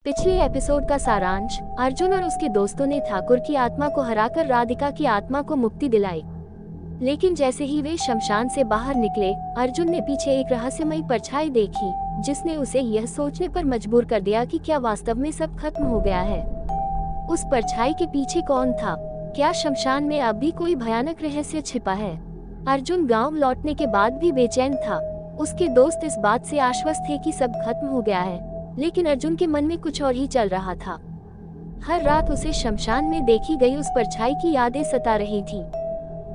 पिछले एपिसोड का सारांश। अर्जुन और उसके दोस्तों ने ठाकुर की आत्मा को हराकर राधिका की आत्मा को मुक्ति दिलाई। लेकिन जैसे ही वे शमशान से बाहर निकले, अर्जुन ने पीछे एक रहस्यमयी परछाई देखी, जिसने उसे यह सोचने पर मजबूर कर दिया कि क्या वास्तव में सब खत्म हो गया है। उस परछाई के पीछे कौन था? क्या शमशान में अब भी कोई भयानक रहस्य छिपा है? अर्जुन गांव लौटने के बाद भी बेचैन था। उसके दोस्त इस बात से आश्वस्त थे कि सब खत्म हो गया है, लेकिन अर्जुन के मन में कुछ और ही चल रहा था। हर रात उसे शमशान में देखी गई उस परछाई की यादें सता रही थी।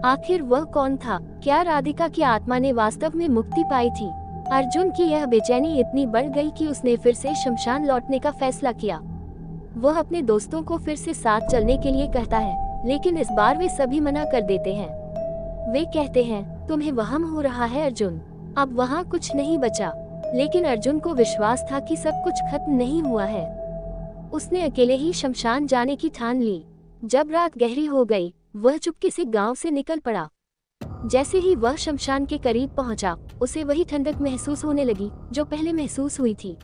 आखिर वह कौन था? क्या राधिका की आत्मा ने वास्तव में मुक्ति पाई थी? अर्जुन की यह बेचैनी इतनी बढ़ गई कि उसने फिर से शमशान लौटने का फैसला किया। वह अपने दोस्तों को फिर से साथ चलने के लिए कहता है, लेकिन इस बार वे सभी मना कर देते हैं। वे कहते हैं, तुम्हें वहम हो रहा है अर्जुन, अब वहाँ कुछ नहीं बचा। लेकिन अर्जुन को विश्वास था कि सब कुछ खत्म नहीं हुआ है। उसने अकेले ही शमशान जाने की ठान ली। जब रात गहरी हो गई, वह चुपके से गांव से निकल पड़ा। जैसे ही वह शमशान के करीब पहुंचा, उसे वही ठंडक महसूस होने लगी जो पहले महसूस हुई थी।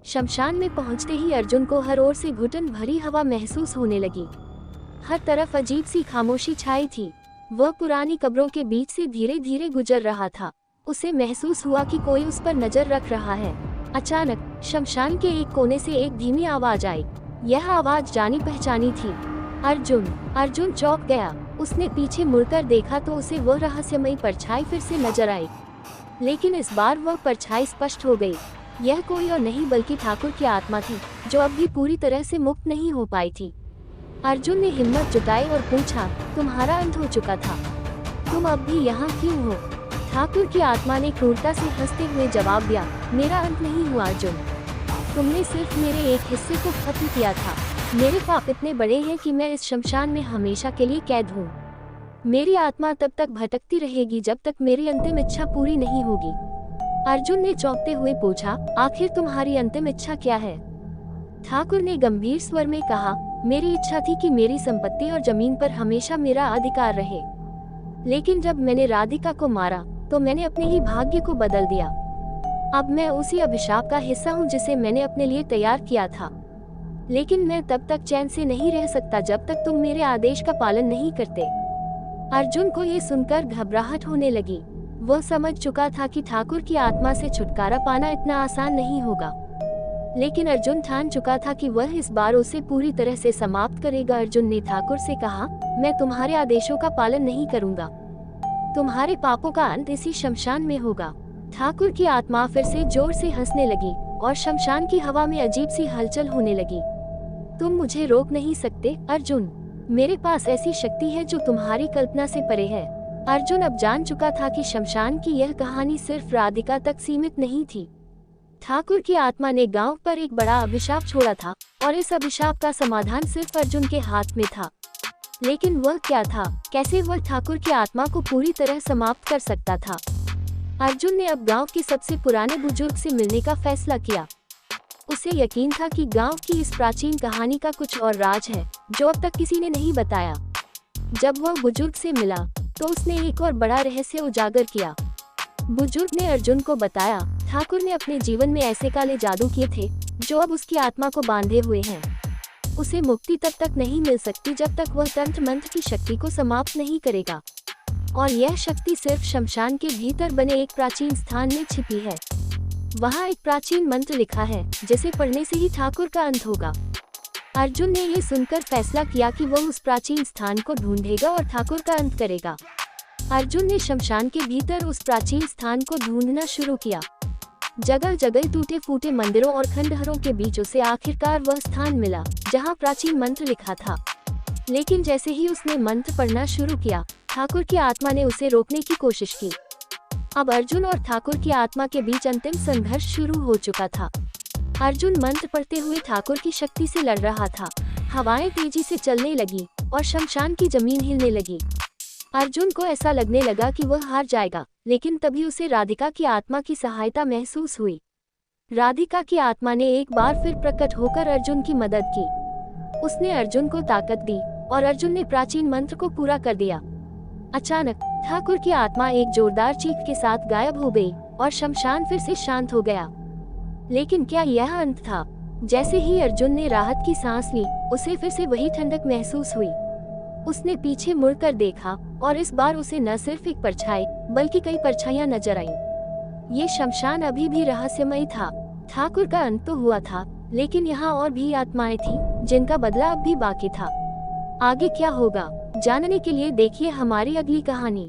शमशान में पहुंचते ही अर्जुन को हर ओर से घुटन भरी हवा महसूस होने लगी। हर तरफ अजीब सी खामोशी छाई थी। वह पुरानी कब्रों के बीच से धीरे धीरे गुजर रहा था। उसे महसूस हुआ कि कोई उस पर नजर रख रहा है। अचानक शमशान के एक कोने से एक धीमी आवाज आई। यह आवाज जानी पहचानी थी। अर्जुन चौंक गया। उसने पीछे मुड़कर देखा तो उसे वह रहस्यमयी परछाई फिर से नजर आई, लेकिन इस बार वह परछाई स्पष्ट हो गई। यह कोई और नहीं बल्कि ठाकुर की आत्मा थी, जो अब भी पूरी तरह से मुक्त नहीं हो पाई थी। अर्जुन ने हिम्मत जुटाई और पूछा, तुम्हारा अंत हो चुका था, तुम अब भी यहाँ क्यों हो? ठाकुर की आत्मा ने क्रूरता से हंसते हुए जवाब दिया, मेरा अंत नहीं हुआ अर्जुन, तुमने सिर्फ मेरे एक हिस्से को खत्म किया था। मेरे पाप इतने बड़े हैं कि मैं इस शमशान में हमेशा के लिए कैद हूँ। मेरी आत्मा तब तक भटकती रहेगी जब तक मेरी अंतिम इच्छा पूरी नहीं होगी। अर्जुन ने चौंकते हुए पूछा, आखिर तुम्हारी अंतिम इच्छा क्या है? ठाकुर ने गंभीर स्वर में कहा, मेरी इच्छा थी कि मेरी संपत्ति और जमीन पर हमेशा मेरा अधिकार रहे। लेकिन जब मैंने राधिका को मारा तो मैंने अपने ही भाग्य को बदल दिया। अब मैं उसी अभिशाप का हिस्सा हूँ जिसे मैंने अपने लिए तैयार किया था। लेकिन मैं तब तक चैन से नहीं रह सकता जब तक तुम मेरे आदेश का पालन नहीं करते। अर्जुन को ये सुनकर घबराहट होने लगी। वह समझ चुका था कि ठाकुर की आत्मा से छुटकारा पाना इतना आसान नहीं होगा, लेकिन अर्जुन ठान चुका था कि वह इस बार उसे पूरी तरह से समाप्त करेगा। अर्जुन ने ठाकुर से कहा, मैं तुम्हारे आदेशों का पालन नहीं करूंगा, तुम्हारे पापों का अंत इसी शमशान में होगा। ठाकुर की आत्मा फिर से जोर से हंसने लगी और शमशान की हवा में अजीब सी हलचल होने लगी। तुम मुझे रोक नहीं सकते अर्जुन, मेरे पास ऐसी शक्ति है जो तुम्हारी कल्पना से परे है। अर्जुन अब जान चुका था कि शमशान की यह कहानी सिर्फ राधिका तक सीमित नहीं थी। ठाकुर की आत्मा ने गांव पर एक बड़ा अभिशाप छोड़ा था और इस अभिशाप का समाधान सिर्फ अर्जुन के हाथ में था। लेकिन वह क्या था? कैसे वह ठाकुर की आत्मा को पूरी तरह समाप्त कर सकता था? अर्जुन ने अब गांव के सबसे पुराने बुजुर्ग से मिलने का फैसला किया। उसे यकीन था कि गांव की इस प्राचीन कहानी का कुछ और राज है जो अब तक किसी ने नहीं बताया। जब वह बुजुर्ग से मिला तो उसने एक और बड़ा रहस्य उजागर किया। बुजुर्ग ने अर्जुन को बताया, ठाकुर ने अपने जीवन में ऐसे काले जादू किए थे जो अब उसकी आत्मा को बांधे हुए हैं। उसे मुक्ति तब तक नहीं मिल सकती जब तक वह तंत्र मंत्र की शक्ति को समाप्त नहीं करेगा, और यह शक्ति सिर्फ शमशान के भीतर बने एक प्राचीन स्थान में छिपी है। वहाँ एक प्राचीन मंत्र लिखा है जिसे पढ़ने से ही ठाकुर का अंत होगा। अर्जुन ने ये सुनकर फैसला किया कि वह उस प्राचीन स्थान को ढूंढेगा और ठाकुर का अंत करेगा। अर्जुन ने शमशान के भीतर उस प्राचीन स्थान को ढूंढना शुरू किया। जगह जगह टूटे फूटे मंदिरों और खंडहरों के बीच उसे आखिरकार वह स्थान मिला जहां प्राचीन मंत्र लिखा था। लेकिन जैसे ही उसने मंत्र पढ़ना शुरू किया, ठाकुर की आत्मा ने उसे रोकने की कोशिश की। अब अर्जुन और ठाकुर की आत्मा के बीच अंतिम संघर्ष शुरू हो चुका था। अर्जुन मंत्र पढ़ते हुए ठाकुर की शक्ति से लड़ रहा था। हवाएं तेजी से चलने लगी और शमशान की जमीन हिलने लगी। अर्जुन को ऐसा लगने लगा कि वह हार जाएगा, लेकिन तभी उसे राधिका की आत्मा की सहायता महसूस हुई। राधिका की आत्मा ने एक बार फिर प्रकट होकर अर्जुन की मदद की। उसने अर्जुन को ताकत दी और अर्जुन ने प्राचीन मंत्र को पूरा कर दिया। अचानक ठाकुर की आत्मा एक जोरदार चीख के साथ गायब हो गई और शमशान फिर से शांत हो गया। लेकिन क्या यह अंत था? जैसे ही अर्जुन ने राहत की सांस ली, उसे फिर से वही ठंडक महसूस हुई। उसने पीछे मुड़कर देखा और इस बार उसे न सिर्फ एक परछाई बल्कि कई परछाइयां नजर आईं। ये शमशान अभी भी रहस्यमय था। ठाकुर का अंत तो हुआ था, लेकिन यहाँ और भी आत्माएं थीं, जिनका बदला अब भी बाकी था। आगे क्या होगा, जानने के लिए देखिए हमारी अगली कहानी।